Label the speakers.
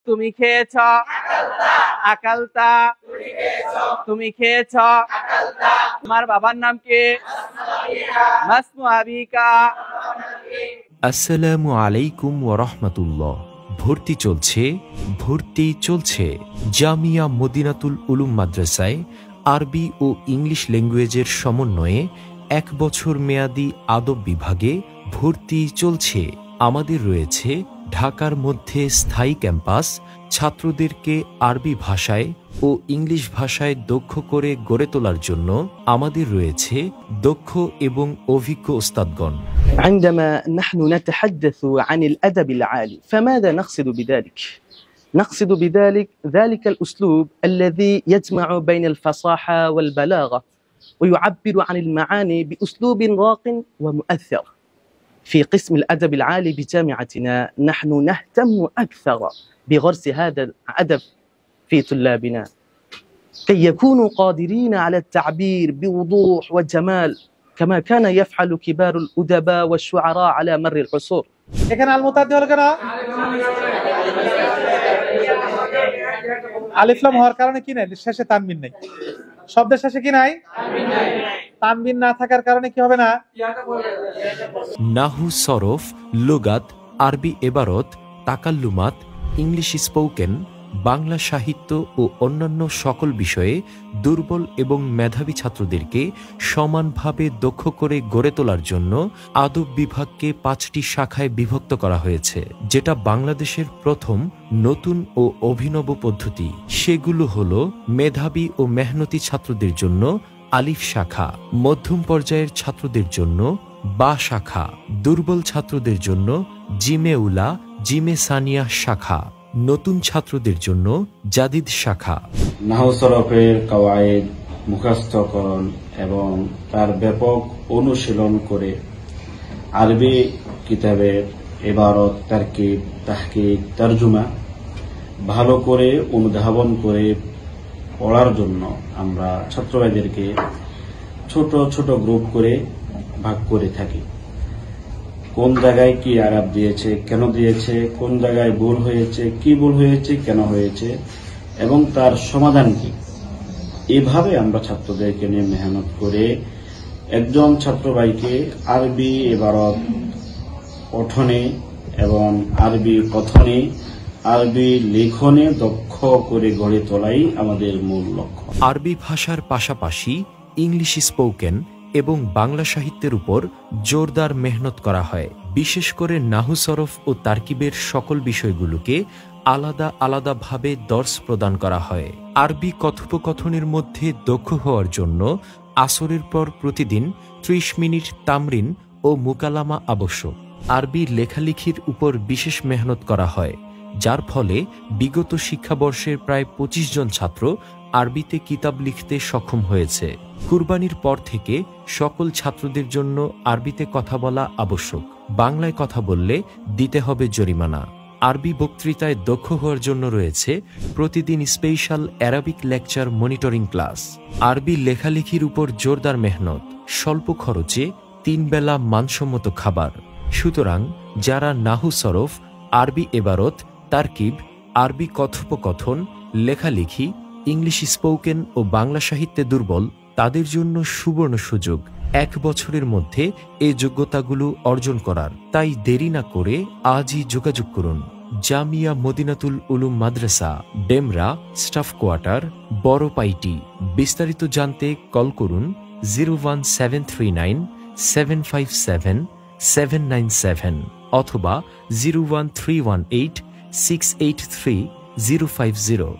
Speaker 1: তুমি খেয়েছ, আকালতা, তুমি খেয়েছ। তোমার বাবার নাম কি? মাসমু আবিকা।
Speaker 2: আসসালামু আলাইকুম ওয়া রাহমাতুল্লাহ। ভর্তি চলছে জামিয়া মদিনাতুল উলুম মাদ্রাসায় আরবি ও ইংলিশ ল্যাঙ্গুয়েজের সমন্বয়ে 1 বছর মেয়াদী আদব বিভাগে ভর্তি চলছে। আমাদের রয়েছে ঢাকার মধ্যে স্থায়ী ক্যাম্পাস। ছাত্রদেরকে আরবি ভাষায় ও ইংলিশ ভাষায় দক্ষ করে গড়ে তোলার জন্য আমাদের রয়েছে দক্ষ এবং অভিজ্ঞ ওস্তাদগণ।
Speaker 3: عندما نحن نتحدث عن الأدب العالي فماذا نقصد بذلك؟ نقصد بذلك ذلك الأسلوب الذي يجمع بين الفصاحة والبلاغة ويعبر عن المعاني بأسلوب راق ومؤثر. في قسم الأدب العالي بجامعتنا نحن نهتم أكثر بغرس هذا الأدب في طلابنا كي يكونوا قادرين على التعبير بوضوح وجمال كما كان يفعل كبار الأدباء والشعراء على مر العصور.
Speaker 4: এখানে আল মুতাদ্দি হলো কেন? আলিফ লাম হওয়ার কারণে কি নাই? শেষে তানবিন নাই। শব্দের শেষে কি নাই? তানবিন নাই। তানবিন না থাকার কারণে কি হবে না?
Speaker 2: নাহু, সরফ, লুগাত, আরবি এবারত, তাকাল্লুমাত, ইংলিশ স্পোকেন, বাংলা সাহিত্য ও অন্যান্য সকল বিষয়ে দুর্বল এবং মেধাবী ছাত্রদেরকে সমানভাবে দক্ষ করে গড়ে তোলার জন্য আদব বিভাগকে 5টি শাখায় বিভক্ত করা হয়েছে, যেটা বাংলাদেশের প্রথম নতুন ও অভিনব পদ্ধতি। সেগুলো হলো মেধাবী ও মেহনতি ছাত্রদের জন্য আলিফ শাখা, মধ্যম পর্যায়ের ছাত্রদের জন্য বা শাখা, দুর্বল ছাত্রদের জন্য জিমে উলা, জিমে সানিয়া শাখা, নতুন ছাত্রদের জন্য জাদিদ শাখা।
Speaker 5: নাহু সরফের কাওয়ায়েদ মুখস্থকরণ এবং তার ব্যাপক অনুশীলন করে আরবি কিতাবের ইবারত, তারকিব, তাহকিক, তরজমা ভালো করে অনুধাবন করে পড়ার জন্য আমরা ছাত্রভাইদেরকে ছোট ছোট গ্রুপ করে ভাগ করে থাকি। কোন জায়গায় কি আরাব দিয়েছে, কেন দিয়েছে, কোন জায়গায় ভুল হয়েছে, কি ভুল হয়েছে, কেন হয়েছে এবং তার সমাধান কি, এভাবে আমরা ছাত্রদেরকে নিয়ে মেহনত করে একজন ছাত্র ভাইকে আরবি ইবারত পঠনে এবং আরবি কথনে, আরবি লেখনে দক্ষ করে গড়ে তোলাই আমাদের মূল লক্ষ্য।
Speaker 2: আরবি ভাষার পাশাপাশি ইংলিশ স্পোকেন এবং বাংলা সাহিত্যের উপর জোরদার মেহনত করা হয়। বিশেষ করে নাহু, সরফ ও তারকিবের সকল বিষয়গুলোকে আলাদা আলাদাভাবে দর্স প্রদান করা হয়। আরবি কথোপকথনের মধ্যে দক্ষ হওয়ার জন্য আসরের পর প্রতিদিন 30 মিনিট তামরিন ও মুকালামা আবশ্যক। আরবি লেখালেখির উপর বিশেষ মেহনত করা হয়, যার ফলে বিগত শিক্ষাবর্ষের প্রায় 25 জন ছাত্র আরবিতে কিতাব লিখতে সক্ষম হয়েছে। কুরবানির পর থেকে সকল ছাত্রদের জন্য আরবিতে কথা বলা আবশ্যক। বাংলায় কথা বললে দিতে হবে জরিমানা। আরবি বক্তৃতায় দক্ষ হওয়ার জন্য রয়েছে প্রতিদিন special Arabic lecture monitoring class. আরবি লেখালেখির উপর জোরদার মেহনত, স্বল্প খরচে 3 বেলা মানসম্মত খাবার। সুতরাং যারা নাহু, সরফ, আরবি এবারত, তারকিব, আরবি কথোপকথন, লেখালেখি, ইংলিশ স্পোকেন ও বাংলা সাহিত্যে দুর্বল, তাদের জন্য সুবর্ণ সুযোগ 1 বছরের মধ্যে এই যোগ্যতাগুলো অর্জন করার। তাই দেরি না করে আজই যোগাযোগ করুন। জামিয়া মদিনাতুল উলুম মাদ্রাসা, ডেমরা, স্টাফ কোয়ার্টার, বড়পাইটি। বিস্তারিত জানতে কল করুন 01739 757 797 অথবা 01318 683 050।